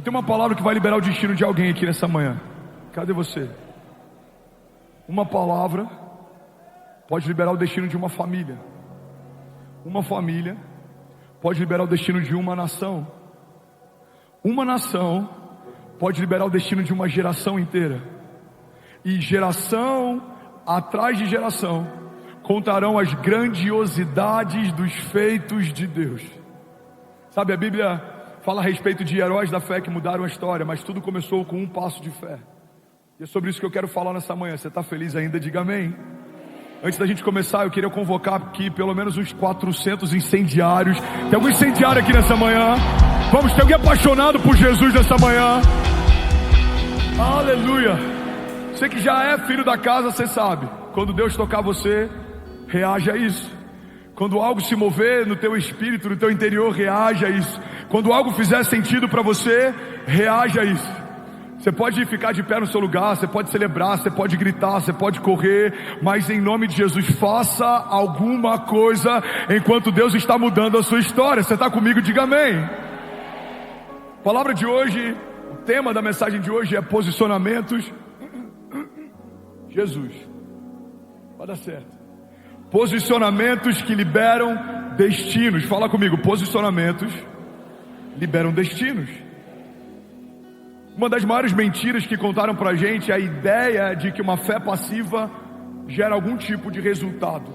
Eu tenho uma palavra que vai liberar o destino de alguém aqui nessa manhã. Cadê você? Uma palavra pode liberar o destino de uma família. Uma família pode liberar o destino de uma nação. Uma nação pode liberar o destino de uma geração inteira. E geração atrás de geração contarão as grandiosidades dos feitos de Deus. Sabe, a Bíblia fala a respeito de heróis da fé que mudaram a história, mas tudo começou com um passo de fé. E é sobre isso que eu quero falar nessa manhã. Você está feliz ainda? Diga amém. Antes da gente começar, eu queria convocar aqui pelo menos uns 400 incendiários. Tem algum incendiário aqui nessa manhã? Vamos, tem alguém apaixonado por Jesus nessa manhã? Aleluia. Você que já é filho da casa, você sabe. Quando Deus tocar você, reage a isso. Quando algo se mover no teu espírito, no teu interior, reage a isso. Quando algo fizer sentido para você, reage a isso. Você pode ficar de pé no seu lugar, você pode celebrar, você pode gritar, você pode correr, mas em nome de Jesus, faça alguma coisa enquanto Deus está mudando a sua história. Você está comigo? Diga amém. A palavra de hoje, o tema da mensagem de hoje é posicionamentos. Jesus, vai dar certo. Posicionamentos que liberam destinos. Fala comigo, posicionamentos liberam destinos. Uma das maiores mentiras que contaram pra gente é a ideia de que uma fé passiva gera algum tipo de resultado.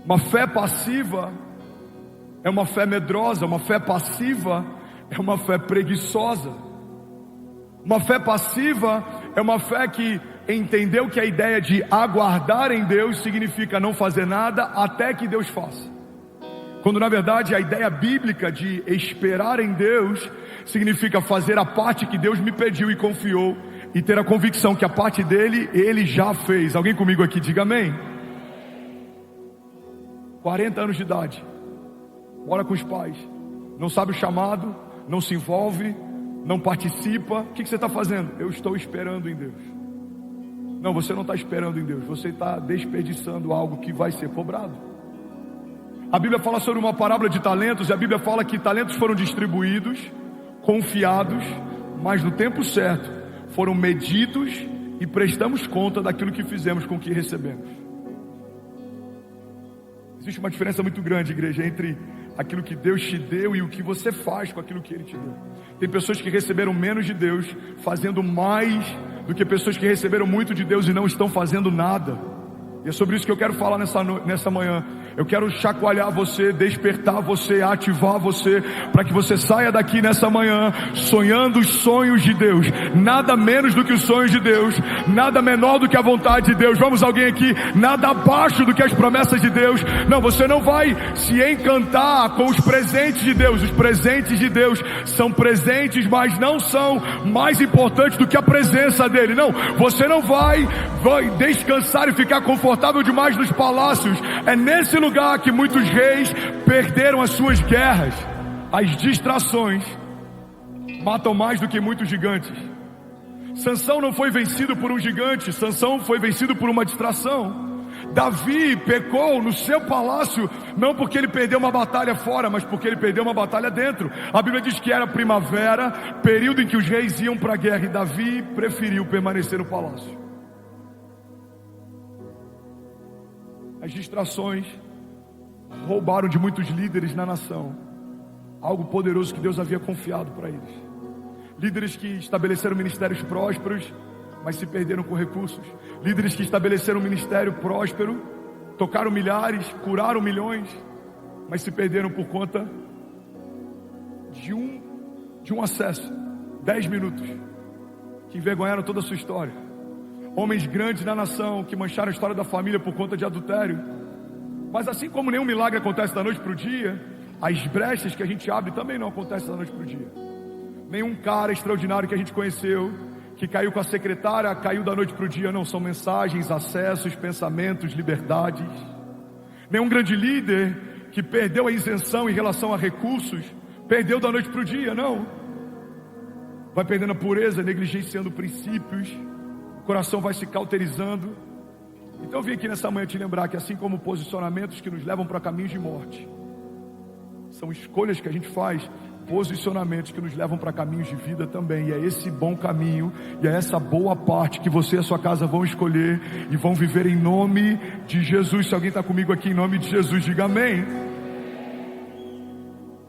Uma fé passiva é uma fé medrosa, uma fé passiva é uma fé preguiçosa. Uma fé passiva é uma fé que entendeu que a ideia de aguardar em Deus significa não fazer nada até que Deus faça. Quando na verdade a ideia bíblica de esperar em Deus significa fazer a parte que Deus me pediu e confiou e ter a convicção que a parte dele, Ele já fez. Alguém comigo aqui, diga amém. 40 anos de idade, mora com os pais, não sabe o chamado, não se envolve, não participa. O que você está fazendo? Eu estou esperando em Deus. Não, você não está esperando em Deus, você está desperdiçando algo que vai ser cobrado. A Bíblia fala sobre uma parábola de talentos, e a Bíblia fala que talentos foram distribuídos, confiados, mas no tempo certo foram medidos e prestamos conta daquilo que fizemos com o que recebemos. Existe uma diferença muito grande, igreja, entre aquilo que Deus te deu e o que você faz com aquilo que Ele te deu. Tem pessoas que receberam menos de Deus fazendo mais do que pessoas que receberam muito de Deus e não estão fazendo nada. E é sobre isso que eu quero falar nessa manhã. Eu quero chacoalhar você, despertar você, ativar você, para que você saia daqui nessa manhã sonhando os sonhos de Deus. Nada menos do que os sonhos de Deus, nada menor do que a vontade de Deus. Vamos, alguém aqui? Nada abaixo do que as promessas de Deus. Não, você não vai se encantar com os presentes de Deus. Os presentes de Deus são presentes, mas não são mais importantes do que a presença dele. Não, você não vai descansar e ficar confortável demais nos palácios. É nesse lugar que muitos reis perderam as suas guerras. As distrações matam mais do que muitos gigantes. Sansão não foi vencido por um gigante, Sansão foi vencido por uma distração. Davi pecou no seu palácio, não porque ele perdeu uma batalha fora, mas porque ele perdeu uma batalha dentro. A Bíblia diz que era primavera, período em que os reis iam para a guerra, e Davi preferiu permanecer no palácio. As distrações roubaram de muitos líderes na nação algo poderoso que Deus havia confiado para eles. Líderes que estabeleceram ministérios prósperos, mas se perderam com recursos. Líderes que estabeleceram um ministério próspero, tocaram milhares, curaram milhões, mas se perderam por conta de um acesso, 10 minutos, que envergonharam toda a sua história. Homens grandes na nação que mancharam a história da família por conta de adultério. Mas assim como nenhum milagre acontece da noite para o dia, as brechas que a gente abre também não acontecem da noite para o dia. Nenhum cara extraordinário que a gente conheceu, que caiu com a secretária, caiu da noite para o dia. Não, são mensagens, acessos, pensamentos, liberdades. Nenhum grande líder que perdeu a isenção em relação a recursos, perdeu da noite para o dia, não. Vai perdendo a pureza, negligenciando princípios, o coração vai se cauterizando. Então eu vim aqui nessa manhã te lembrar que assim como posicionamentos que nos levam para caminhos de morte, são escolhas que a gente faz, posicionamentos que nos levam para caminhos de vida também. E é esse bom caminho, e é essa boa parte que você e a sua casa vão escolher e vão viver em nome de Jesus. Se alguém está comigo aqui em nome de Jesus, diga amém.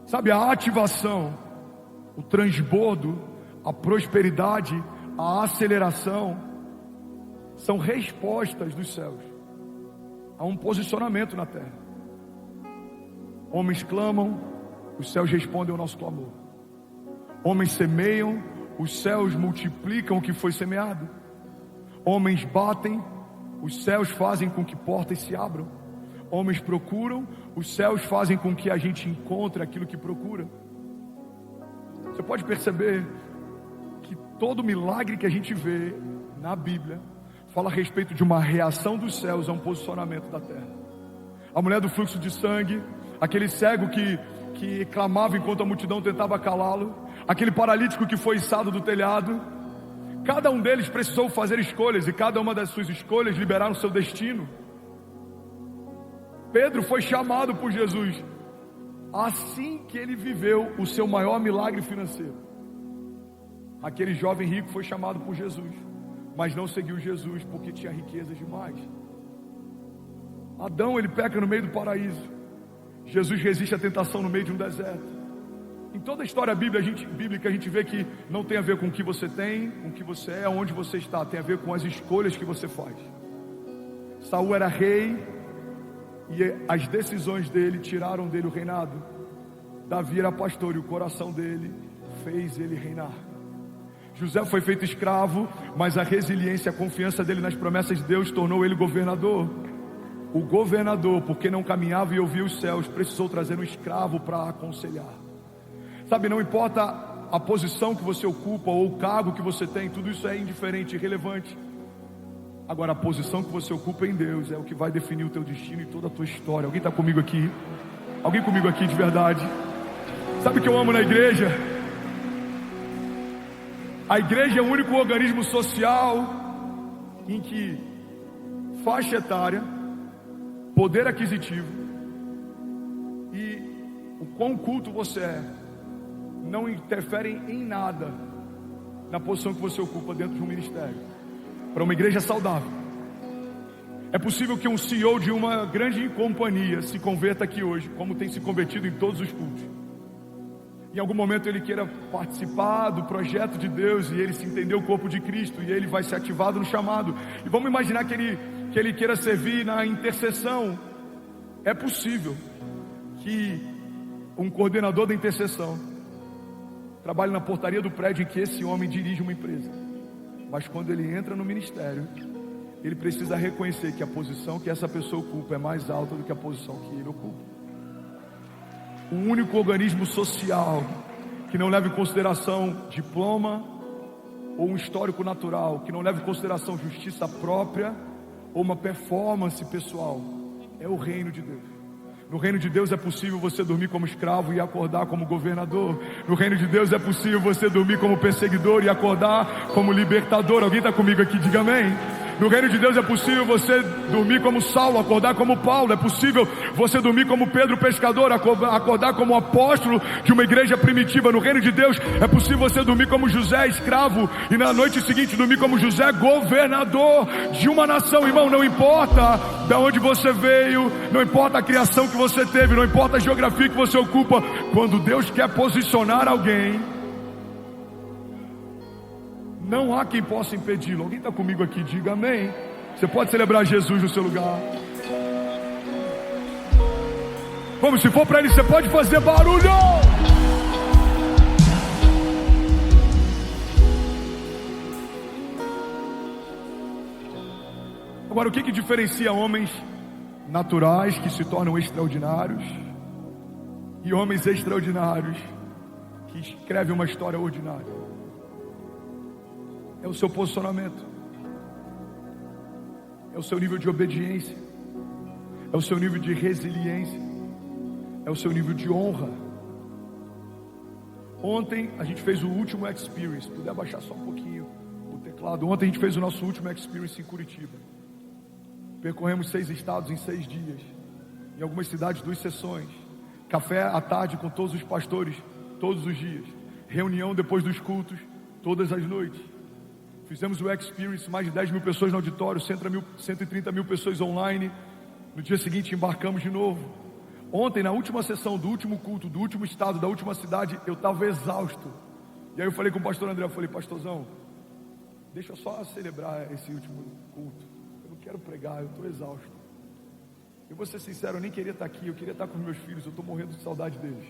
Sabe, a ativação, o transbordo, a prosperidade, a aceleração são respostas dos céus a um posicionamento na terra. Homens clamam, os céus respondem ao nosso clamor. Homens semeiam, os céus multiplicam o que foi semeado. Homens batem, os céus fazem com que portas se abram. Homens procuram, os céus fazem com que a gente encontre aquilo que procura. Você pode perceber que todo milagre que a gente vê na Bíblia fala a respeito de uma reação dos céus a um posicionamento da terra. A mulher do fluxo de sangue, aquele cego que clamava enquanto a multidão tentava calá-lo, aquele paralítico que foi içado do telhado, cada um deles precisou fazer escolhas, e cada uma das suas escolhas liberaram seu destino. Pedro foi chamado por Jesus assim que ele viveu o seu maior milagre financeiro. Aquele jovem rico foi chamado por Jesus, mas não seguiu Jesus porque tinha riquezas demais. Adão, ele peca no meio do paraíso. Jesus resiste à tentação no meio de um deserto. Em toda a história bíblica a gente vê que não tem a ver com o que você tem, com o que você é, onde você está. Tem a ver com as escolhas que você faz. Saul era rei e as decisões dele tiraram dele o reinado. Davi era pastor e o coração dele fez ele reinar. José foi feito escravo, mas a resiliência, a confiança dele nas promessas de Deus tornou ele governador. O governador, porque não caminhava e ouvia os céus, precisou trazer um escravo para aconselhar. Sabe, não importa a posição que você ocupa ou o cargo que você tem, tudo isso é indiferente, irrelevante. Agora, a posição que você ocupa em Deus é o que vai definir o teu destino e toda a tua história. Alguém está comigo aqui? Alguém comigo aqui de verdade? Sabe o que eu amo na igreja? A igreja é o único organismo social em que faixa etária, poder aquisitivo e o quão culto você é não interferem em nada na posição que você ocupa dentro de um ministério. Para uma igreja saudável, é possível que um CEO de uma grande companhia se converta aqui hoje, como tem se convertido em todos os cultos. Em algum momento ele queira participar do projeto de Deus e ele se entender o corpo de Cristo e ele vai ser ativado no chamado. E vamos imaginar que ele queira servir na intercessão. É possível que um coordenador da intercessão trabalhe na portaria do prédio em que esse homem dirige uma empresa. Mas quando ele entra no ministério, ele precisa reconhecer que a posição que essa pessoa ocupa é mais alta do que a posição que ele ocupa. O único organismo social que não leva em consideração diploma ou um histórico natural, que não leva em consideração justiça própria ou uma performance pessoal, é o reino de Deus. No reino de Deus é possível você dormir como escravo e acordar como governador. No reino de Deus é possível você dormir como perseguidor e acordar como libertador. Alguém está comigo aqui? Diga amém. No reino de Deus é possível você dormir como Saulo, acordar como Paulo. É possível você dormir como Pedro pescador, acordar como apóstolo de uma igreja primitiva. No reino de Deus é possível você dormir como José, escravo, e na noite seguinte dormir como José, governador de uma nação. Irmão, não importa de onde você veio, não importa a criação que você teve, não importa a geografia que você ocupa, quando Deus quer posicionar alguém, não há quem possa impedi-lo. Alguém está comigo aqui? Diga amém. Você pode celebrar Jesus no seu lugar. Vamos, se for para ele, você pode fazer barulho. Agora, o que diferencia homens naturais que se tornam extraordinários e homens extraordinários que escrevem uma história ordinária? É o seu posicionamento, é o seu nível de obediência, é o seu nível de resiliência, é o seu nível de honra. Ontem a gente fez o último Experience. Puder abaixar só um pouquinho o teclado. Ontem a gente fez o nosso último Experience em Curitiba. Percorremos 6 estados em 6 dias, em algumas cidades 2 sessões, café à tarde com todos os pastores todos os dias. Reunião depois dos cultos, todas as noites. Fizemos o Experience, mais de 10 mil pessoas no auditório, 130 mil pessoas online. No dia seguinte embarcamos de novo. Ontem, na última sessão do último culto, do último estado, da última cidade, eu estava exausto. E aí eu falei com o pastor André, eu falei, pastorzão, deixa eu só celebrar esse último culto. Eu não quero pregar, eu estou exausto. Eu vou ser sincero, eu nem queria estar aqui, eu queria estar com meus filhos, eu estou morrendo de saudade deles.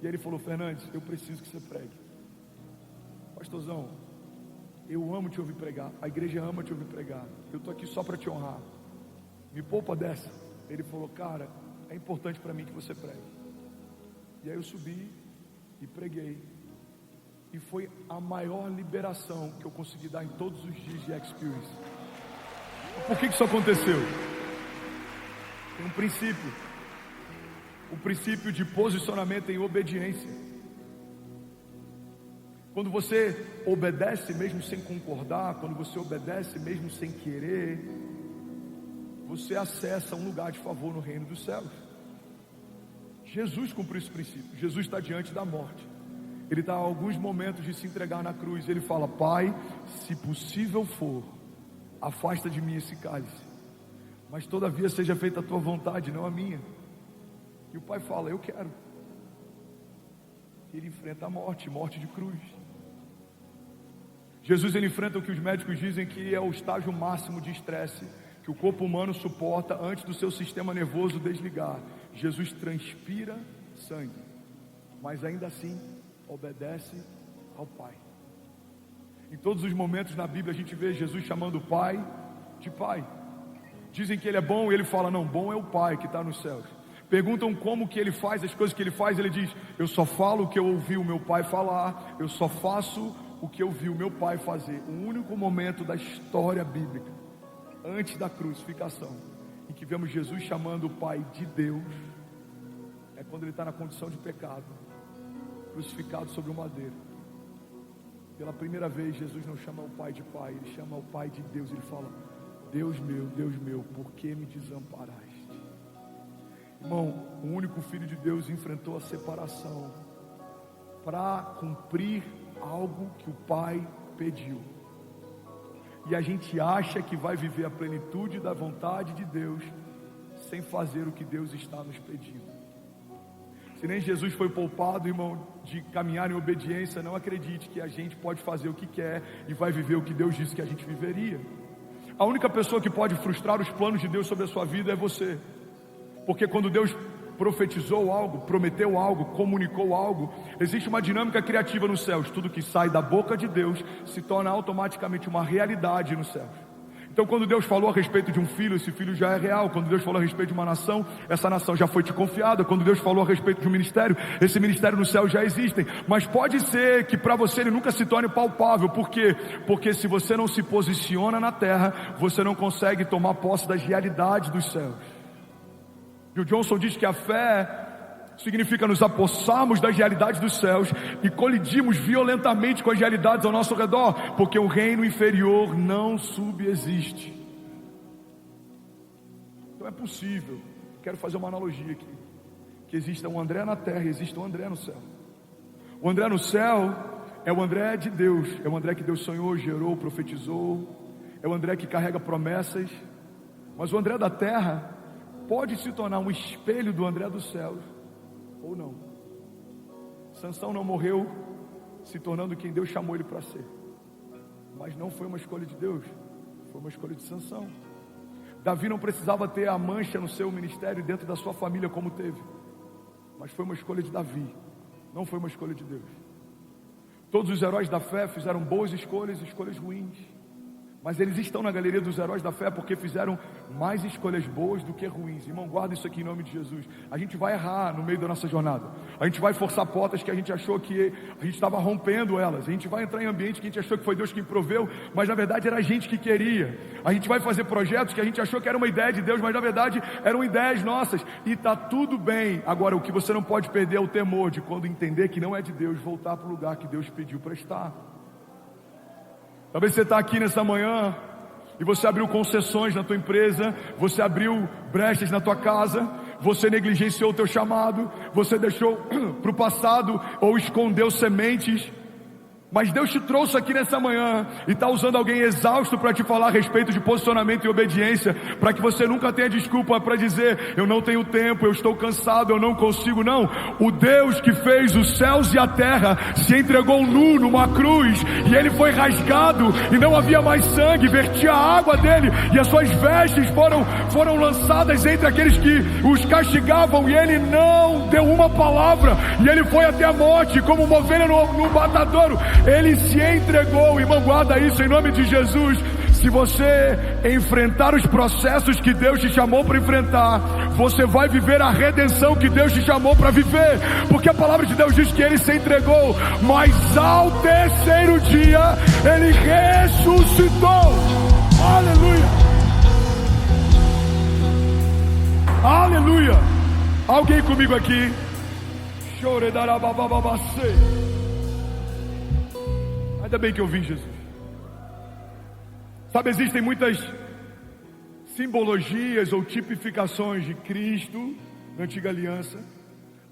E aí ele falou, Fernandes, eu preciso que você pregue. Pastorzão, eu amo te ouvir pregar, a igreja ama te ouvir pregar, eu estou aqui só para te honrar, me poupa dessa. Ele falou, cara, é importante para mim que você pregue. E aí eu subi e preguei, e foi a maior liberação que eu consegui dar em todos os dias de Experience. Por que isso aconteceu? Tem um princípio, o princípio de posicionamento em obediência. Quando você obedece mesmo sem concordar, quando você obedece mesmo sem querer, você acessa um lugar de favor no reino dos céus. Jesus cumpriu esse princípio. Jesus está diante da morte, ele está a alguns momentos de se entregar na cruz. Ele fala, Pai, se possível for, afasta de mim esse cálice, mas todavia seja feita a tua vontade, não a minha. E o Pai fala, eu quero. Ele enfrenta a morte, morte de cruz. Jesus, ele enfrenta o que os médicos dizem que é o estágio máximo de estresse que o corpo humano suporta antes do seu sistema nervoso desligar. Jesus transpira sangue, mas ainda assim obedece ao Pai. Em todos os momentos na Bíblia a gente vê Jesus chamando o Pai de Pai. Dizem que ele é bom e ele fala, não, bom é o Pai que está nos céus. Perguntam como que ele faz as coisas que ele faz, ele diz, eu só falo o que eu ouvi o meu Pai falar, eu só faço o que eu vi o meu Pai fazer. O único momento da história bíblica, antes da crucificação, em que vemos Jesus chamando o Pai de Deus, é quando ele está na condição de pecado, crucificado sobre o madeiro. Pela primeira vez Jesus não chama o Pai de Pai, ele chama o Pai de Deus. Ele fala, Deus meu, por que me desamparaste? Irmão, o único Filho de Deus enfrentou a separação para cumprir algo que o Pai pediu. E a gente acha que vai viver a plenitude da vontade de Deus sem fazer o que Deus está nos pedindo. Se nem Jesus foi poupado, irmão, de caminhar em obediência, não acredite que a gente pode fazer o que quer e vai viver o que Deus disse que a gente viveria. A única pessoa que pode frustrar os planos de Deus sobre a sua vida é você. Porque quando Deus profetizou algo, prometeu algo, comunicou algo, existe uma dinâmica criativa nos céus. Tudo que sai da boca de Deus se torna automaticamente uma realidade nos céus. Então quando Deus falou a respeito de um filho, esse filho já é real. Quando Deus falou a respeito de uma nação, essa nação já foi te confiada. Quando Deus falou a respeito de um ministério, esse ministério no céu já existe. Mas pode ser que para você ele nunca se torne palpável. Por quê? Porque se você não se posiciona na terra, você não consegue tomar posse das realidades dos céus. Bill Johnson diz que a fé significa nos apossarmos das realidades dos céus e colidirmos violentamente com as realidades ao nosso redor, porque o reino inferior não subexiste. Então é possível, quero fazer uma analogia aqui, que exista um André na terra e exista um André no céu. O André no céu é o André de Deus, é o André que Deus sonhou, gerou, profetizou, é o André que carrega promessas. Mas o André da terra pode se tornar um espelho do André dos céus, ou não. Sansão não morreu se tornando quem Deus chamou ele para ser, mas não foi uma escolha de Deus, foi uma escolha de Sansão. Davi não precisava ter a mancha no seu ministério e dentro da sua família como teve, mas foi uma escolha de Davi, não foi uma escolha de Deus. Todos os heróis da fé fizeram boas escolhas e escolhas ruins, mas eles estão na galeria dos heróis da fé porque fizeram mais escolhas boas do que ruins. Irmão, guarda isso aqui em nome de Jesus. A gente vai errar no meio da nossa jornada. A gente vai forçar portas que a gente achou que a gente estava rompendo elas. A gente vai entrar em ambiente que a gente achou que foi Deus quem proveu, mas na verdade era a gente que queria. A gente vai fazer projetos que a gente achou que era uma ideia de Deus, mas na verdade eram ideias nossas. E está tudo bem. Agora, o que você não pode perder é o temor de, quando entender que não é de Deus, voltar para o lugar que Deus pediu para estar. Talvez você está aqui nessa manhã e você abriu concessões na tua empresa, você abriu brechas na tua casa, você negligenciou o teu chamado, você deixou para o passado ou escondeu sementes. Mas Deus te trouxe aqui nessa manhã e está usando alguém exausto para te falar a respeito de posicionamento e obediência, para que você nunca tenha desculpa para dizer: eu não tenho tempo, eu estou cansado, eu não consigo. Não, o Deus que fez os céus e a terra se entregou nu numa cruz, e ele foi rasgado e não havia mais sangue, vertia a água dele e as suas vestes foram lançadas entre aqueles que os castigavam, e ele não deu uma palavra, e ele foi até a morte como uma ovelha no matadouro. Ele se entregou. Irmão, guarda isso em nome de Jesus. Se você enfrentar os processos que Deus te chamou para enfrentar, você vai viver a redenção que Deus te chamou para viver, porque a palavra de Deus diz que ele se entregou, mas ao terceiro dia ele ressuscitou. Aleluia, aleluia. Alguém comigo aqui? Ainda bem que eu vi Jesus. Sabe, existem muitas simbologias ou tipificações de Cristo na Antiga Aliança,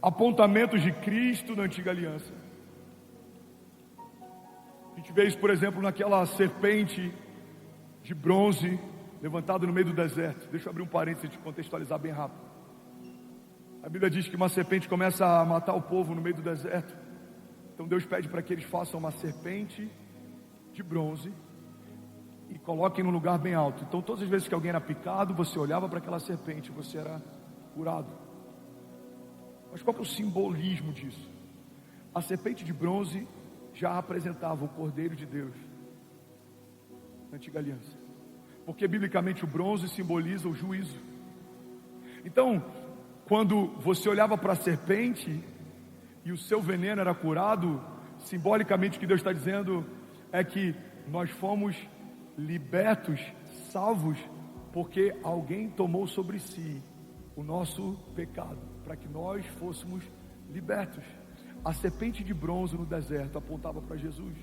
apontamentos de Cristo na Antiga Aliança. A gente vê isso, por exemplo, naquela serpente de bronze levantada no meio do deserto. Deixa eu abrir um parênteses e te contextualizar bem rápido. A Bíblia diz que uma serpente começa a matar o povo no meio do deserto. Então Deus pede para que eles façam uma serpente de bronze e coloquem num lugar bem alto. Então todas as vezes que alguém era picado, você olhava para aquela serpente, você era curado. Mas qual que é o simbolismo disso? A serpente de bronze já apresentava o Cordeiro de Deus na Antiga Aliança, porque biblicamente o bronze simboliza o juízo. Então, quando você olhava para a serpente e o seu veneno era curado, simbolicamente o que Deus está dizendo é que nós fomos libertos, salvos, porque alguém tomou sobre si o nosso pecado, para que nós fôssemos libertos. A serpente de bronze no deserto apontava para Jesus.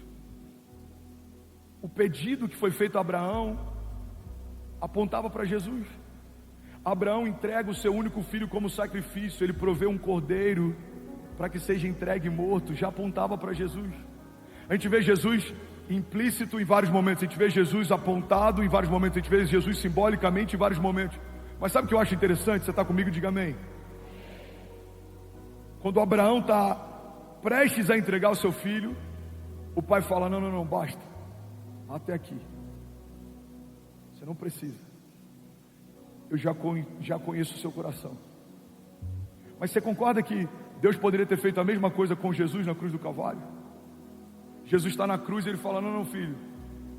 O pedido que foi feito a Abraão apontava para Jesus. Abraão entrega o seu único filho como sacrifício, ele provê um cordeiro para que seja entregue morto, já apontava para Jesus. A gente vê Jesus implícito em vários momentos, a gente vê Jesus apontado em vários momentos, a gente vê Jesus simbolicamente em vários momentos. Mas sabe o que eu acho interessante? Você está comigo? Diga amém. Quando Abraão está prestes a entregar o seu filho, o pai fala: não, basta, até aqui, você não precisa, eu já conheço o seu coração. Mas você concorda que Deus poderia ter feito a mesma coisa com Jesus na cruz do Calvário? Jesus está na cruz e ele fala: não, filho,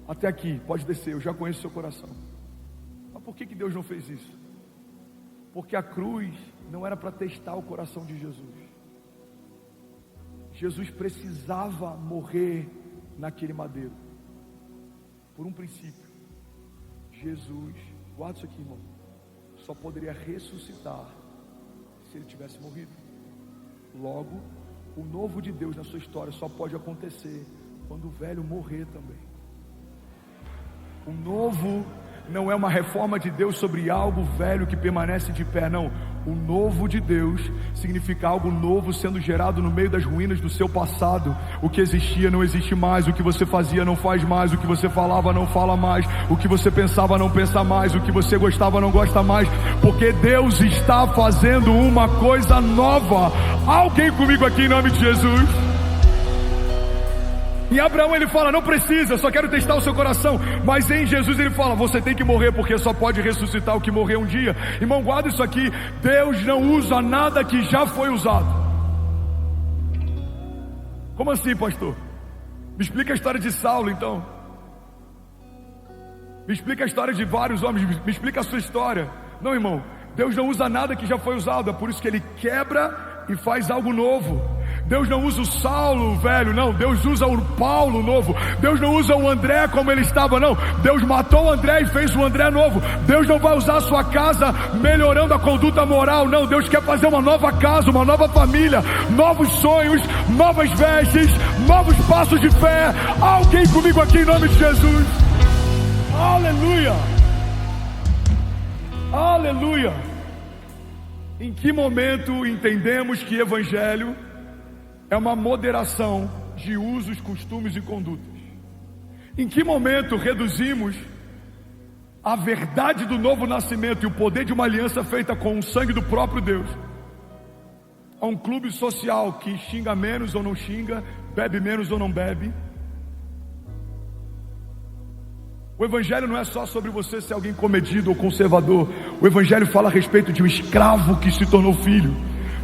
até aqui, pode descer, eu já conheço o seu coração. Mas por que Deus não fez isso? Porque a cruz não era para testar o coração de Jesus. Jesus precisava morrer naquele madeiro, por um princípio. Jesus, guarda isso aqui, irmão, só poderia ressuscitar se ele tivesse morrido. Logo, o novo de Deus na sua história só pode acontecer quando o velho morrer também. O novo não é uma reforma de Deus sobre algo velho que permanece de pé, não. O novo de Deus significa algo novo sendo gerado no meio das ruínas do seu passado. O que existia não existe mais, o que você fazia não faz mais, o que você falava não fala mais, o que você pensava não pensa mais, o que você gostava não gosta mais, porque Deus está fazendo uma coisa nova. Alguém comigo aqui em nome de Jesus? Em Abraão ele fala: não precisa, só quero testar o seu coração. Mas em Jesus ele fala: você tem que morrer, porque só pode ressuscitar o que morreu um dia. Irmão, guarda isso aqui: Deus não usa nada que já foi usado. Como assim, pastor? Me explica a história de Saulo então. Me explica a história de vários homens, me explica a sua história. Não, irmão, Deus não usa nada que já foi usado, é por isso que ele quebra e faz algo novo. Deus não usa o Saulo velho, não. Deus usa o Paulo novo. Deus não usa o André como ele estava, não. Deus matou o André e fez o André novo. Deus não vai usar a sua casa melhorando a conduta moral, não. Deus quer fazer uma nova casa, uma nova família, novos sonhos, novas vestes, novos passos de fé. Alguém comigo aqui em nome de Jesus? Aleluia, aleluia. Em que momento entendemos que evangelho é uma moderação de usos, costumes e condutas? Em que momento reduzimos a verdade do novo nascimento e o poder de uma aliança feita com o sangue do próprio Deus a um clube social que xinga menos ou não xinga, bebe menos ou não bebe? O evangelho não é só sobre você ser alguém comedido ou conservador. O evangelho fala a respeito de um escravo que se tornou filho.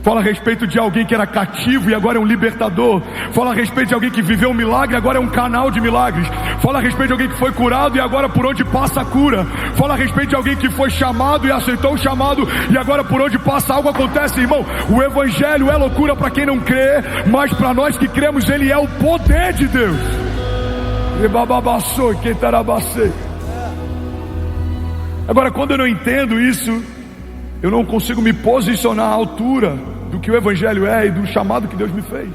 Fala a respeito de alguém que era cativo e agora é um libertador. Fala a respeito de alguém que viveu um milagre e agora é um canal de milagres. Fala a respeito de alguém que foi curado e agora por onde passa a cura. Fala a respeito de alguém que foi chamado e aceitou o chamado e agora por onde passa algo acontece, irmão. O evangelho é loucura para quem não crê, mas para nós que cremos ele é o poder de Deus. Agora, quando eu não entendo isso, eu não consigo me posicionar à altura do que o evangelho é e do chamado que Deus me fez.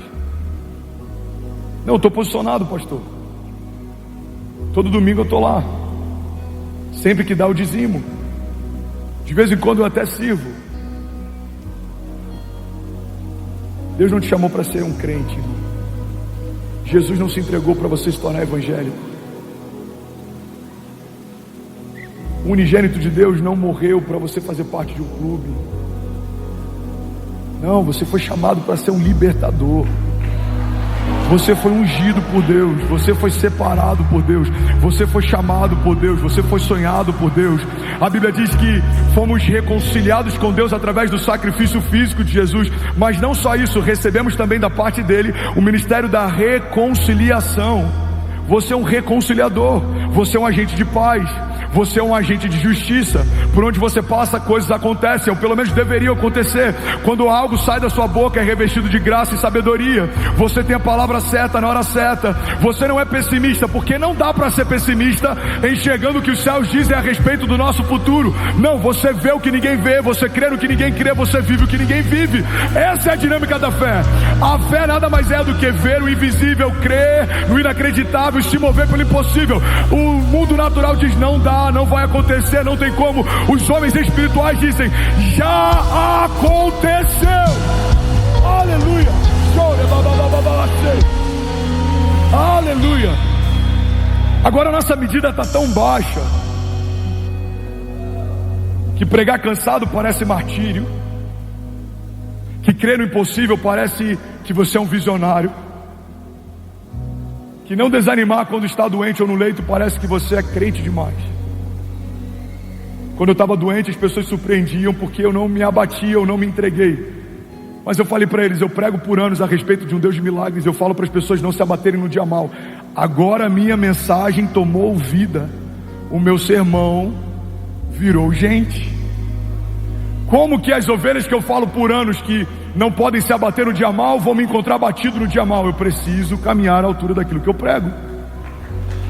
Não, eu estou posicionado, pastor. Todo domingo eu estou lá. Sempre que dá o dizimo. De vez em quando eu até sirvo. Deus não te chamou para ser um crente, irmão. Jesus não se entregou para você se tornar evangélico. O unigênito de Deus não morreu para você fazer parte de um clube. Não, você foi chamado para ser um libertador. Você foi ungido por Deus. Você foi separado por Deus. Você foi chamado por Deus. Você foi sonhado por Deus. A Bíblia diz que fomos reconciliados com Deus através do sacrifício físico de Jesus. Mas não só isso, recebemos também da parte dele o ministério da reconciliação. Você é um reconciliador. Você é um agente de paz. Você é um agente de justiça. Por onde você passa, coisas acontecem, ou pelo menos deveriam acontecer. Quando algo sai da sua boca, é revestido de graça e sabedoria. Você tem a palavra certa na hora certa. Você não é pessimista, porque não dá para ser pessimista enxergando o que os céus dizem a respeito do nosso futuro. Não, você vê o que ninguém vê, você crê no que ninguém crê, você vive o que ninguém vive. Essa é a dinâmica da fé. A fé nada mais é do que ver o invisível, crer no inacreditável, se mover pelo impossível. O mundo natural diz: não dá, não vai acontecer, não tem como. Os homens espirituais dizem: já aconteceu. Aleluia. Aleluia. Agora a nossa medida está tão baixa que pregar cansado parece martírio, que crer no impossível parece que você é um visionário, que não desanimar quando está doente ou no leito parece que você é crente demais. Quando eu estava doente, as pessoas surpreendiam porque eu não me abatia, eu não me entreguei. Mas eu falei para eles: eu prego por anos a respeito de um Deus de milagres. Eu falo para as pessoas não se abaterem no dia mal. Agora a minha mensagem tomou vida. O meu sermão virou gente. Como que as ovelhas que eu falo por anos que não podem se abater no dia mal vão me encontrar batido no dia mal? Eu preciso caminhar à altura daquilo que eu prego.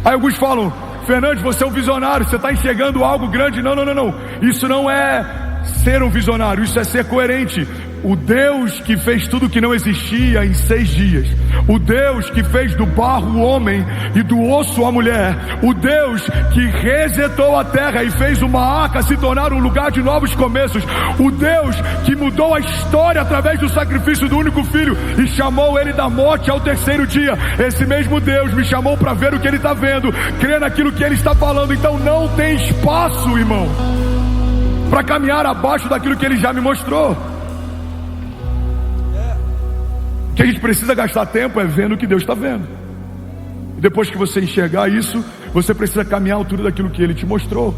Aí alguns falam: Fernandes, você é um visionário, você está enxergando algo grande. Não. Isso não é ser um visionário, isso é ser coerente. O Deus que fez tudo que não existia em 6 dias, o Deus que fez do barro o homem e do osso a mulher, o Deus que resetou a terra e fez uma arca se tornar um lugar de novos começos, o Deus que mudou a história através do sacrifício do único filho e chamou ele da morte ao 3º dia. Esse mesmo Deus me chamou para ver o que ele está vendo, crer naquilo que ele está falando. Então não tem espaço, irmão, para caminhar abaixo daquilo que ele já me mostrou. O que a gente precisa gastar tempo é vendo o que Deus está vendo. E depois que você enxergar isso, você precisa caminhar à altura daquilo que Ele te mostrou.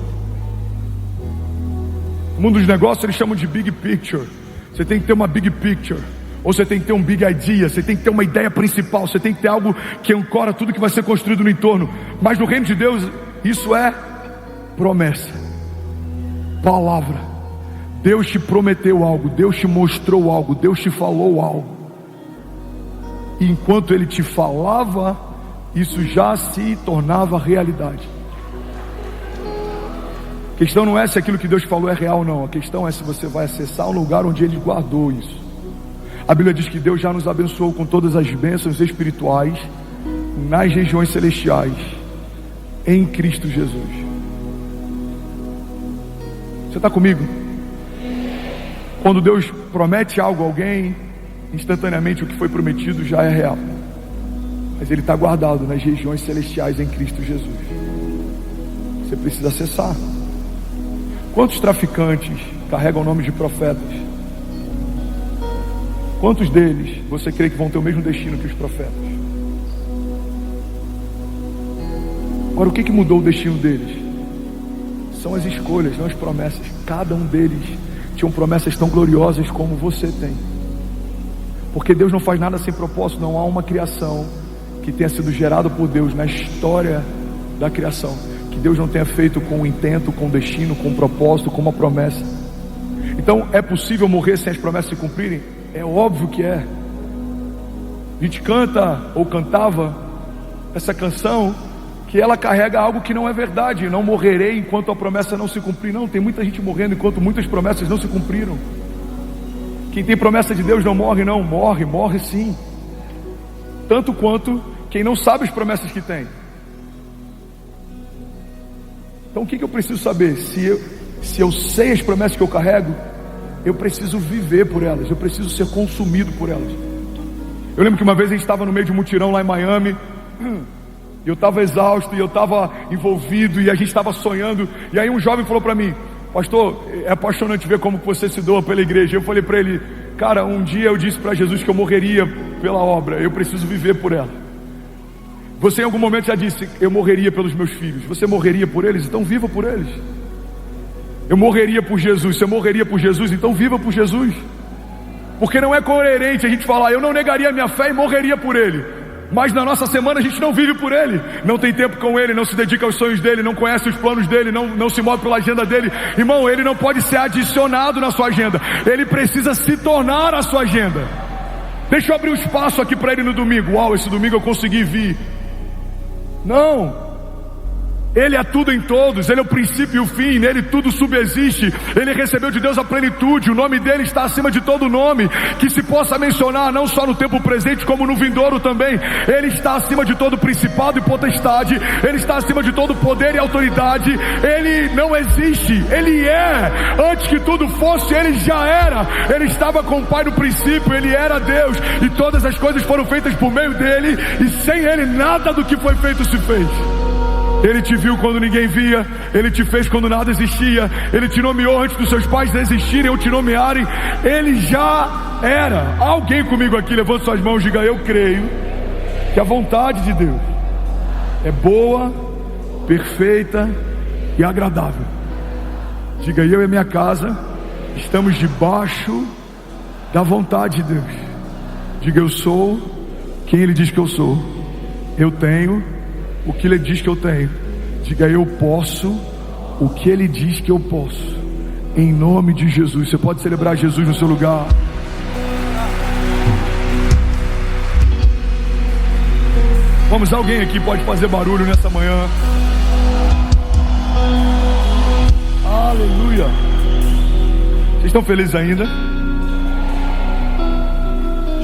No mundo dos negócios eles chamam de big picture. Você tem que ter uma big picture, ou você tem que ter um big idea. Você tem que ter uma ideia principal. Você tem que ter algo que ancora tudo que vai ser construído no entorno. Mas no reino de Deus, isso é promessa, palavra. Deus te prometeu algo, Deus te mostrou algo, Deus te falou algo. E enquanto Ele te falava, isso já se tornava realidade. A questão não é se aquilo que Deus falou é real ou não. A questão é se você vai acessar um lugar onde Ele guardou isso. A Bíblia diz que Deus já nos abençoou com todas as bênçãos espirituais nas regiões celestiais em Cristo Jesus. Você está comigo? Quando Deus promete algo a alguém, instantaneamente o que foi prometido já é real. Mas ele está guardado nas regiões celestiais em Cristo Jesus. Você precisa acessar. Quantos traficantes carregam o nome de profetas? Quantos deles você crê que vão ter o mesmo destino que os profetas? Agora, o que mudou o destino deles? São as escolhas, não as promessas. Cada um deles tinham promessas tão gloriosas como você tem. Porque Deus não faz nada sem propósito. Não há uma criação que tenha sido gerada por Deus na história da criação que Deus não tenha feito com um intento, com um destino, com um propósito, com uma promessa. Então, é possível morrer sem as promessas se cumprirem? É óbvio que é. A gente canta ou cantava essa canção que ela carrega algo que não é verdade. Não morrerei enquanto a promessa não se cumprir. Não, tem muita gente morrendo enquanto muitas promessas não se cumpriram. Quem tem promessa de Deus não morre, não. Morre sim. Tanto quanto quem não sabe as promessas que tem. Então o que eu preciso saber? Se eu sei as promessas que eu carrego, eu preciso viver por elas. Eu preciso ser consumido por elas. Eu lembro que uma vez a gente estava no meio de um mutirão lá em Miami. Eu estava exausto e eu estava envolvido e a gente estava sonhando. E aí um jovem falou para mim: pastor, é apaixonante ver como você se doa pela igreja. Eu falei para ele: cara, um dia eu disse para Jesus que eu morreria pela obra. Eu preciso viver por ela. Você em algum momento já disse: eu morreria pelos meus filhos. Você morreria por eles? Então viva por eles. Eu morreria por Jesus. Você morreria por Jesus? Então viva por Jesus. Porque não é coerente a gente falar: eu não negaria a minha fé e morreria por ele, mas na nossa semana a gente não vive por ele, não tem tempo com ele, não se dedica aos sonhos dele, não conhece os planos dele, não se move pela agenda dele. Irmão, ele não pode ser adicionado na sua agenda, ele precisa se tornar a sua agenda. Deixa eu abrir um espaço aqui para ele no domingo. Uau, esse domingo eu consegui vir. Não, ele é tudo em todos, ele é o princípio e o fim, nele tudo subsiste. Ele recebeu de Deus a plenitude, o nome dele está acima de todo nome que se possa mencionar, não só no tempo presente como no vindouro também. Ele está acima de todo principado e potestade, ele está acima de todo poder e autoridade. Ele não existe, ele é. Antes que tudo fosse, ele já era. Ele estava com o Pai no princípio, ele era Deus, e todas as coisas foram feitas por meio dele, e sem ele nada do que foi feito se fez. Ele te viu quando ninguém via, ele te fez quando nada existia, ele te nomeou antes dos seus pais existirem ou te nomearem. Ele já era. Alguém comigo aqui, levante suas mãos e diga: eu creio que a vontade de Deus é boa, perfeita e agradável. Diga: eu e a minha casa estamos debaixo da vontade de Deus. Diga: eu sou quem Ele diz que eu sou. Eu tenho o que Ele diz que eu tenho. Diga: eu posso o que Ele diz que eu posso. Em nome de Jesus. Você pode celebrar Jesus no seu lugar. Vamos, alguém aqui pode fazer barulho nessa manhã. Aleluia. Vocês estão felizes ainda?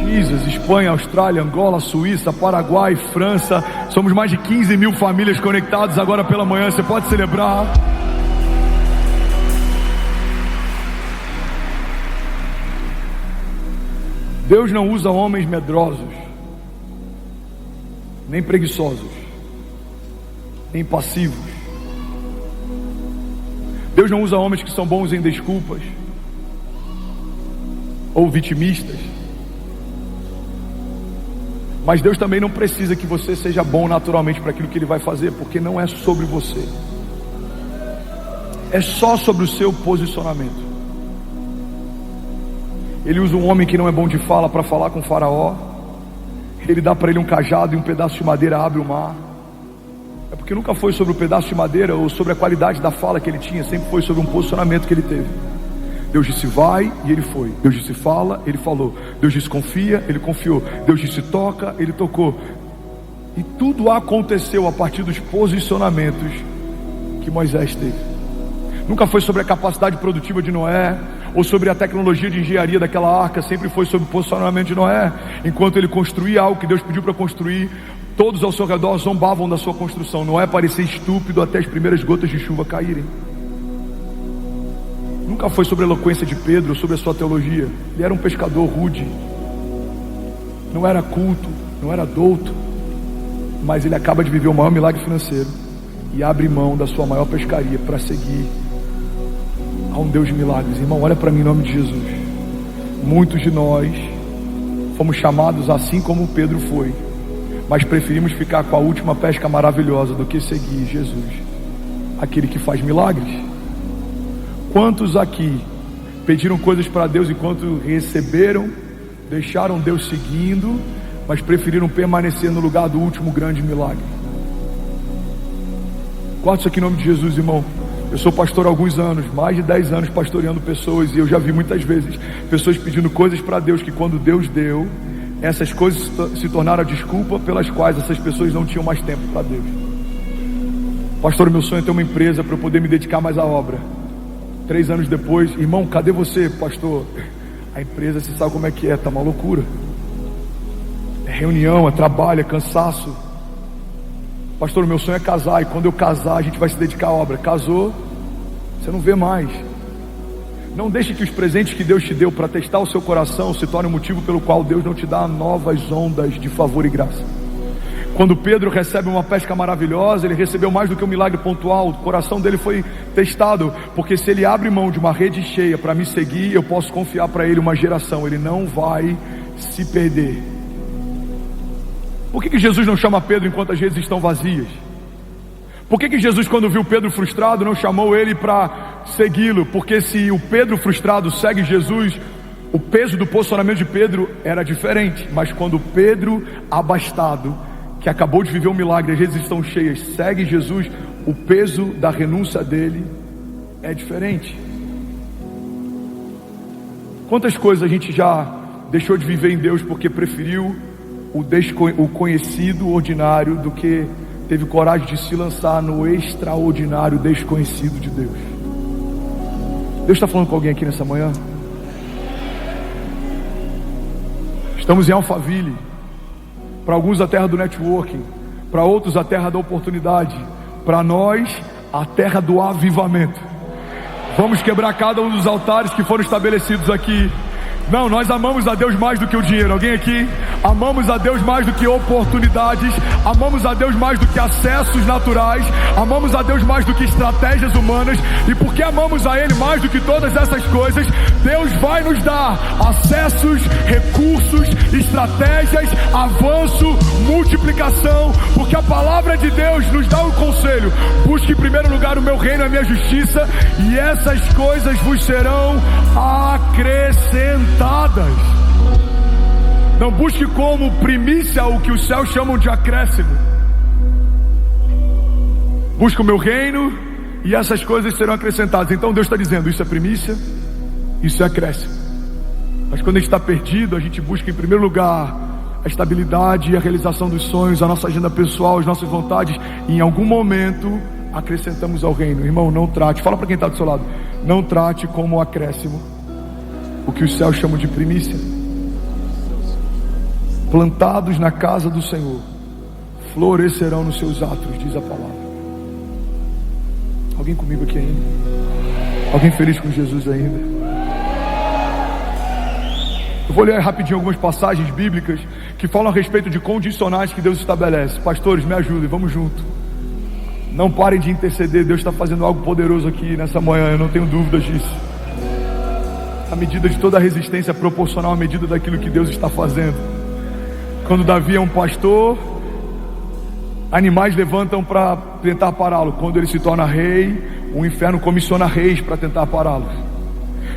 Jesus, Espanha, Austrália, Angola, Suíça, Paraguai, França. Somos mais de 15 mil famílias conectadas agora pela manhã. Você pode celebrar. Deus não usa homens medrosos, nem preguiçosos, nem passivos. Deus não usa homens que são bons em desculpas ou vitimistas. Mas Deus também não precisa que você seja bom naturalmente para aquilo que Ele vai fazer, porque não é sobre você, é só sobre o seu posicionamento. Ele usa um homem que não é bom de fala para falar com o faraó. Ele dá para ele um cajado e um pedaço de madeira abre o mar. É porque nunca foi sobre o pedaço de madeira ou sobre a qualidade da fala que ele tinha, sempre foi sobre um posicionamento que ele teve. Deus disse vai, e ele foi. Deus disse fala, ele falou. Deus disse confia, ele confiou. Deus disse toca, ele tocou. E tudo aconteceu a partir dos posicionamentos que Moisés teve. Nunca foi sobre a capacidade produtiva de Noé, ou sobre a tecnologia de engenharia daquela arca. Sempre foi sobre o posicionamento de Noé. Enquanto ele construía algo que Deus pediu para construir, todos ao seu redor zombavam da sua construção. Noé parecia estúpido até as primeiras gotas de chuva caírem. nunca foi sobre a eloquência de Pedro ou sobre a sua teologia. Ele era um pescador rude, não era culto, não era douto, mas ele acaba de viver o maior milagre financeiro e abre mão da sua maior pescaria para seguir a um Deus de milagres. Irmão, olha para mim em nome de Jesus. Muitos de nós fomos chamados assim como Pedro foi, mas preferimos ficar com a última pesca maravilhosa do que seguir Jesus, aquele que faz milagres. Quantos aqui pediram coisas para Deus enquanto receberam, deixaram Deus seguindo, mas preferiram permanecer no lugar do último grande milagre? Guarda isso aqui em nome de Jesus, irmão. Eu sou pastor há alguns anos, mais de 10 anos pastoreando pessoas, e eu já vi muitas vezes pessoas pedindo coisas para Deus que quando Deus deu, essas coisas se tornaram a desculpa pelas quais essas pessoas não tinham mais tempo para Deus. Pastor, meu sonho é ter uma empresa para eu poder me dedicar mais à obra. 3 anos depois, irmão, cadê você, pastor? A empresa, você sabe como é que é, tá uma loucura. É reunião, é trabalho, é cansaço. Pastor, meu sonho é casar, e quando eu casar a gente vai se dedicar à obra. Casou, você não vê mais. Não deixe que os presentes que Deus te deu para testar o seu coração se tornem um motivo pelo qual Deus não te dá novas ondas de favor e graça. Quando Pedro recebe uma pesca maravilhosa, ele recebeu mais do que um milagre pontual. O coração dele foi testado, porque se ele abre mão de uma rede cheia para me seguir, eu posso confiar para ele uma geração. Ele não vai se perder. Por que Jesus não chama Pedro enquanto as redes estão vazias? Por que Jesus, quando viu Pedro frustrado, não chamou ele para segui-lo? Porque se o Pedro frustrado segue Jesus, o peso do posicionamento de Pedro era diferente. Mas quando Pedro abastado, que acabou de viver um milagre, as redes estão cheias, segue Jesus, o peso da renúncia dele é diferente. Quantas coisas a gente já deixou de viver em Deus porque preferiu o conhecido, o ordinário, do que teve coragem de se lançar no extraordinário, desconhecido de Deus? Deus está falando com alguém aqui nessa manhã? Estamos em Alphaville. Para alguns a terra do networking, para outros a terra da oportunidade, para nós a terra do avivamento. Vamos quebrar cada um dos altares que foram estabelecidos aqui. Não, nós amamos a Deus mais do que o dinheiro. Alguém aqui? Amamos a Deus mais do que oportunidades. Amamos a Deus mais do que acessos naturais. Amamos a Deus mais do que estratégias humanas. E porque amamos a Ele mais do que todas essas coisas, Deus vai nos dar acessos, recursos, estratégias, avanço, multiplicação. Porque a palavra de Deus nos dá um conselho: busque em primeiro lugar o meu reino e a minha justiça, e essas coisas vos serão acrescentadas. Não busque como primícia o que os céus chamam de acréscimo. Busque o meu reino e essas coisas serão acrescentadas. Então Deus está dizendo: isso é primícia, isso é acréscimo. Mas quando a gente está perdido, a gente busca em primeiro lugar a estabilidade e a realização dos sonhos, a nossa agenda pessoal, as nossas vontades, e em algum momento acrescentamos ao reino. Irmão, não trate, fala para quem está do seu lado, não trate como acréscimo o que os céus chamam de primícia. Plantados na casa do Senhor, florescerão nos seus atos, diz a palavra. Alguém comigo aqui ainda? Alguém feliz com Jesus ainda? Eu vou ler rapidinho algumas passagens bíblicas que falam a respeito de condicionais que Deus estabelece. Pastores, me ajudem, vamos junto. Não parem de interceder, Deus está fazendo algo poderoso aqui nessa manhã, eu não tenho dúvidas disso. A medida de toda a resistência é proporcional à medida daquilo que Deus está fazendo. Quando Davi é um pastor, animais levantam para tentar pará-lo. Quando ele se torna rei, o inferno comissiona reis para tentar pará-lo.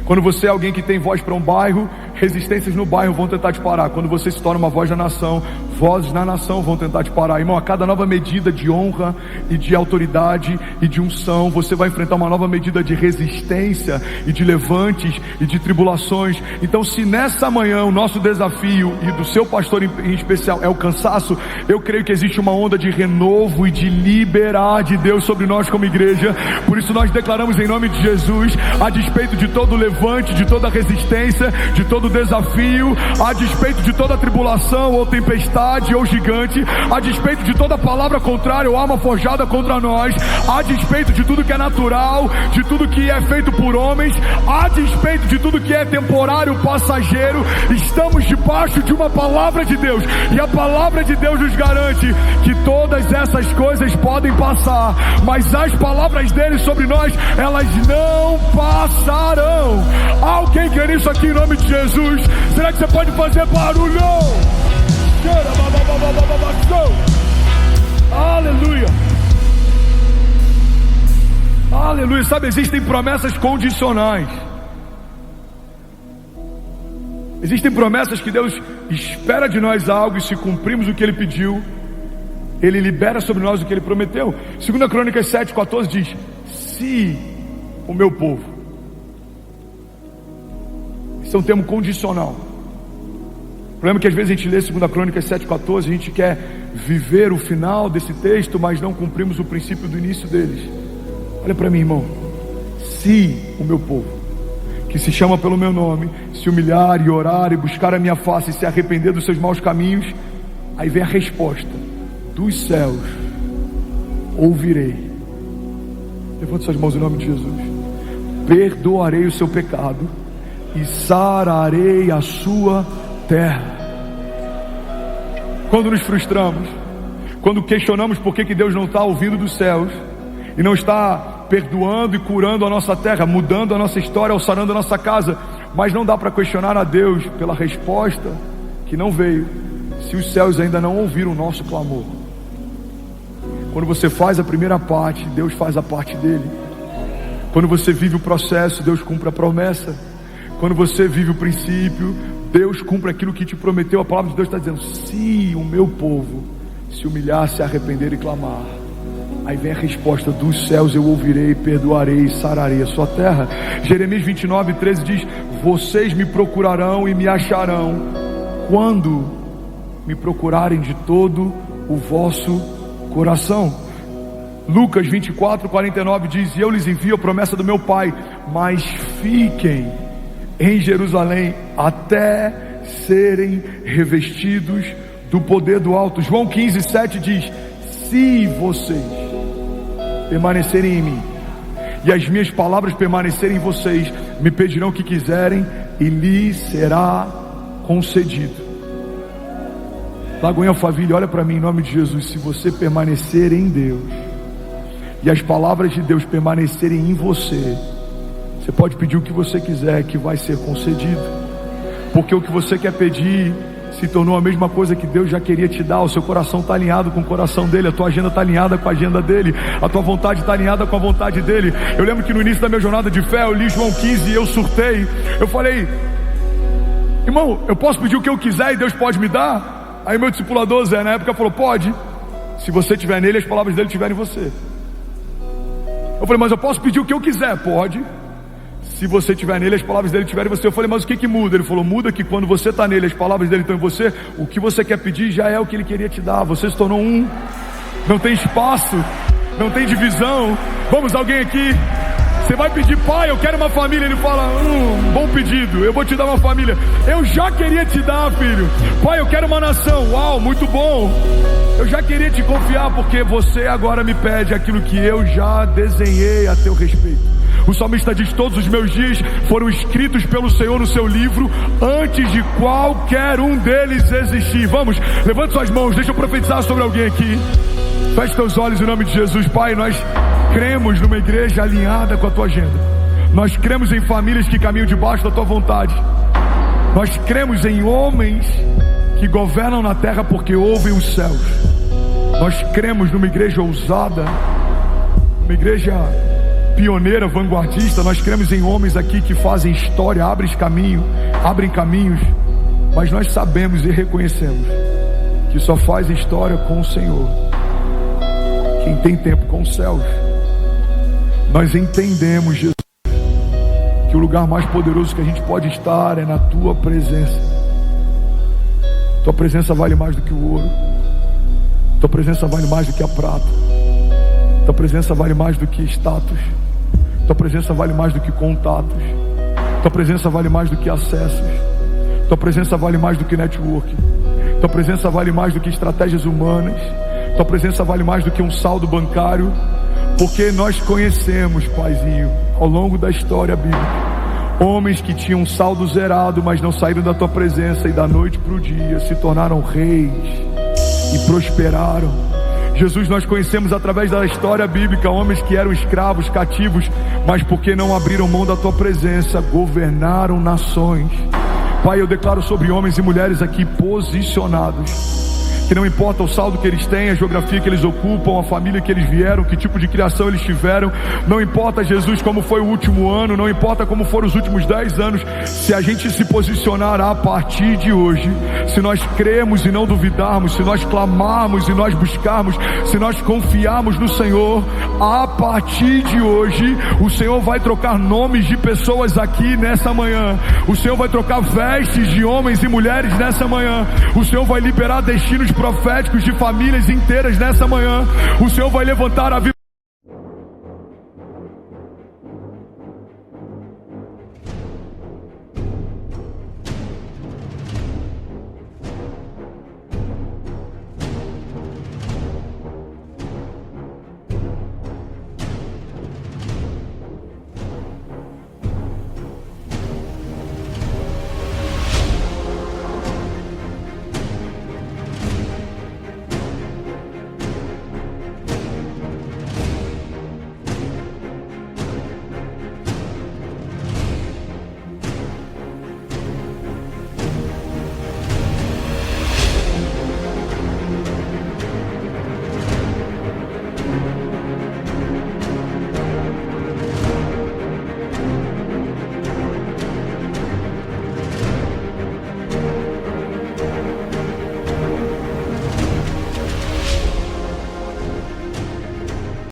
Quando você é alguém que tem voz para um bairro, resistências no bairro vão tentar te parar. Quando você se torna uma voz da nação, vozes na nação vão tentar te parar. Irmão, a cada nova medida de honra e de autoridade e de unção, você vai enfrentar uma nova medida de resistência e de levantes e de tribulações. Então, se nessa manhã o nosso desafio, e do seu pastor em especial, é o cansaço, eu creio que existe uma onda de renovo e de liberar de Deus sobre nós como igreja. Por isso nós declaramos em nome de Jesus, a despeito de todo levante, de toda resistência, de todo todo desafio, a despeito de toda tribulação ou tempestade ou gigante, a despeito de toda palavra contrária ou arma forjada contra nós, a despeito de tudo que é natural, de tudo que é feito por homens, a despeito de tudo que é temporário, passageiro, estamos debaixo de uma palavra de Deus, e a palavra de Deus nos garante que todas essas coisas podem passar, mas as palavras dele sobre nós, elas não passarão. Alguém quer isso aqui em nome de Jesus? Será que você pode fazer barulho? Aleluia. Aleluia. Sabe, existem promessas condicionais. Existem promessas que Deus espera de nós algo, e se cumprimos o que Ele pediu, Ele libera sobre nós o que Ele prometeu. 2 Crônicas 7:14 diz: se o meu povo. Isso é um termo condicional. O problema é que às vezes a gente lê 2 Crônicas 7:14, a gente quer viver o final desse texto, mas não cumprimos o princípio do início deles. Olha para mim, irmão. Se o meu povo, que se chama pelo meu nome, se humilhar e orar e buscar a minha face e se arrepender dos seus maus caminhos, aí vem a resposta: dos céus ouvirei. Levante suas mãos em nome de Jesus. Perdoarei o seu pecado e sararei a sua terra. Quando nos frustramos, quando questionamos por que Deus não está ouvindo dos céus e não está perdoando e curando a nossa terra, mudando a nossa história, sarando a nossa casa, mas não dá para questionar a Deus pela resposta que não veio, se os céus ainda não ouviram o nosso clamor. Quando você faz a primeira parte, Deus faz a parte dele. Quando você vive o processo, Deus cumpre a promessa. Quando você vive o princípio, Deus cumpre aquilo que te prometeu. A palavra de Deus está dizendo: se o meu povo se humilhar, se arrepender e clamar, aí vem a resposta: dos céus eu ouvirei, perdoarei e sararei a sua terra. Jeremias 29:13 diz: vocês me procurarão e me acharão quando me procurarem de todo o vosso coração. Lucas 24:49 diz: e eu lhes envio a promessa do meu Pai, mas fiquem em Jerusalém até serem revestidos do poder do alto. João 15:7 diz: se vocês permanecerem em mim e as minhas palavras permanecerem em vocês, me pedirão o que quiserem e lhes será concedido. Lagoinha Alphaville, olha para mim em nome de Jesus. Se você permanecer em Deus e as palavras de Deus permanecerem em você, você pode pedir o que você quiser, que vai ser concedido. Porque o que você quer pedir se tornou a mesma coisa que Deus já queria te dar. O seu coração está alinhado com o coração dele, a tua agenda está alinhada com a agenda dele, a tua vontade está alinhada com a vontade dele. Eu lembro que no início da minha jornada de fé, eu li João 15 e eu surtei. Eu falei: irmão, eu posso pedir o que eu quiser e Deus pode me dar? Aí meu discipulador Zé, na época, falou: pode, se você estiver nele, as palavras dele estiverem em você. Eu falei: mas eu posso pedir o que eu quiser? Pode, se você estiver nele, as palavras dele estiverem em você. Eu falei: mas o que muda? Ele falou: muda que quando você está nele, as palavras dele estão em você, o que você quer pedir já é o que ele queria te dar. Você se tornou um, não tem espaço, não tem divisão. Vamos, alguém aqui? Você vai pedir: pai, eu quero uma família. Ele fala: bom pedido, eu vou te dar uma família. Eu já queria te dar, filho. Pai, eu quero uma nação. Uau, muito bom. Eu já queria te confiar, porque você agora me pede aquilo que eu já desenhei a teu respeito. O salmista diz: todos os meus dias foram escritos pelo Senhor no seu livro, antes de qualquer um deles existir. Vamos, levante suas mãos, deixa eu profetizar sobre alguém aqui. Feche teus olhos em nome de Jesus. Pai, nós cremos numa igreja alinhada com a tua agenda. Nós cremos em famílias que caminham debaixo da tua vontade. Nós cremos em homens que governam na terra porque ouvem os céus. Nós cremos numa igreja ousada, uma igreja pioneira, vanguardista. Nós cremos em homens aqui que fazem história, abrem caminhos, mas nós sabemos e reconhecemos que só faz história com o Senhor quem tem tempo com os céus. Nós entendemos, Jesus, que o lugar mais poderoso que a gente pode estar é na tua presença. Tua presença vale mais do que o ouro. Tua presença vale mais do que a prata. Tua presença vale mais do que status. Tua presença vale mais do que contatos. Tua presença vale mais do que acessos. Tua presença vale mais do que network. Tua presença vale mais do que estratégias humanas. Tua presença vale mais do que um saldo bancário. Porque nós conhecemos, Paizinho, ao longo da história bíblica, homens que tinham um saldo zerado, mas não saíram da tua presença e da noite para o dia se tornaram reis e prosperaram. Jesus, nós conhecemos através da história bíblica homens que eram escravos, cativos, mas porque não abriram mão da tua presença, governaram nações. Pai, eu declaro sobre homens e mulheres aqui posicionados, que não importa o saldo que eles têm, a geografia que eles ocupam, a família que eles vieram, que tipo de criação eles tiveram, não importa, Jesus, como foi o último ano, não importa como foram os últimos 10 anos, se a gente se posicionar a partir de hoje, se nós cremos e não duvidarmos, se nós clamarmos e nós buscarmos, se nós confiarmos no Senhor, a partir de hoje, o Senhor vai trocar nomes de pessoas aqui nessa manhã, o Senhor vai trocar vestes de homens e mulheres nessa manhã, o Senhor vai liberar destinos proféticos de famílias inteiras nessa manhã. O Senhor vai levantar a vida.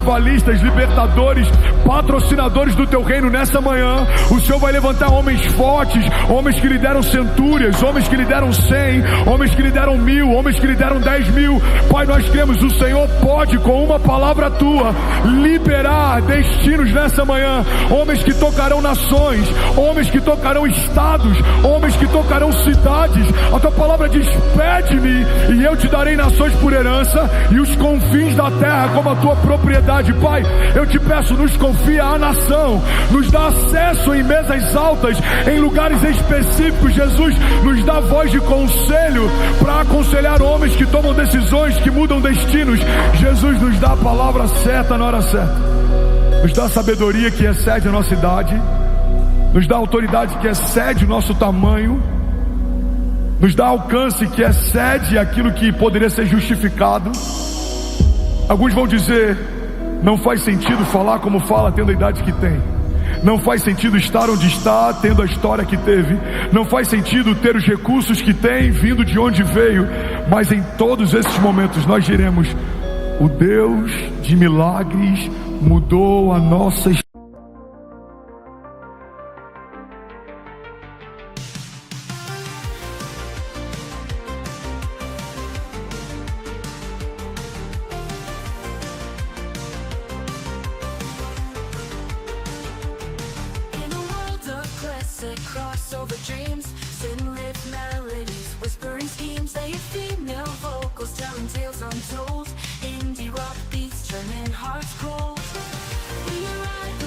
Avalistas, libertadores, patrocinadores do teu reino nessa manhã. O Senhor vai levantar homens fortes, homens que lideram centúrias, homens que lideram 100, homens que lideram 1000, homens que lideram 10.000. Pai, nós cremos, o Senhor pode, com uma palavra tua, liberar destinos nessa manhã. Homens que tocarão nações, homens que tocarão estados, homens que tocarão cidades. A tua palavra diz: pede-me e eu te darei nações por herança e os confins da terra como a tua propriedade. Pai, eu te peço, nos confia a nação, nos dá acesso em mesas altas, em lugares específicos. Jesus, nos dá voz de conselho para aconselhar homens que tomam decisões, que mudam destinos. Jesus, nos dá a palavra certa na hora certa, nos dá sabedoria que excede a nossa idade, nos dá autoridade que excede o nosso tamanho, nos dá alcance que excede aquilo que poderia ser justificado. Alguns vão dizer: não faz sentido falar como fala tendo a idade que tem. Não faz sentido estar onde está tendo a história que teve. Não faz sentido ter os recursos que tem vindo de onde veio. Mas em todos esses momentos nós diremos: o Deus de milagres mudou a nossa história. Crossover dreams, sin lit melodies, whispering schemes, they female vocals telling tales untold, indie rock beats turning hearts cold. We ride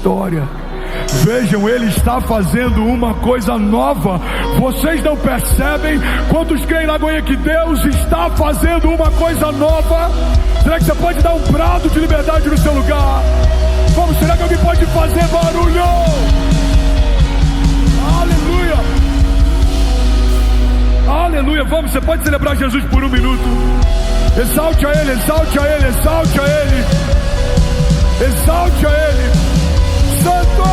história. Vejam, Ele está fazendo uma coisa nova. Vocês não percebem? Quantos creem na Goiânia que Deus está fazendo uma coisa nova? Será que você pode dar um brado de liberdade no seu lugar? Como será que alguém pode fazer barulho? Aleluia! Aleluia! Vamos, você pode celebrar Jesus por um minuto. Exalte a Ele, exalte a Ele, exalte a Ele. Exalte a Ele. Santo!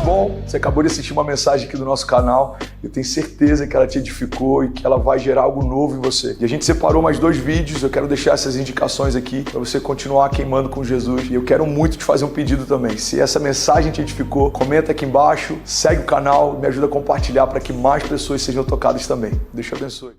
Bom, você acabou de assistir uma mensagem aqui do nosso canal. Eu tenho certeza que ela te edificou e que ela vai gerar algo novo em você. E a gente separou mais 2 vídeos. Eu quero deixar essas indicações aqui para você continuar queimando com Jesus. E eu quero muito te fazer um pedido também. Se essa mensagem te edificou, comenta aqui embaixo, segue o canal, me ajuda a compartilhar para que mais pessoas sejam tocadas também. Deus te abençoe.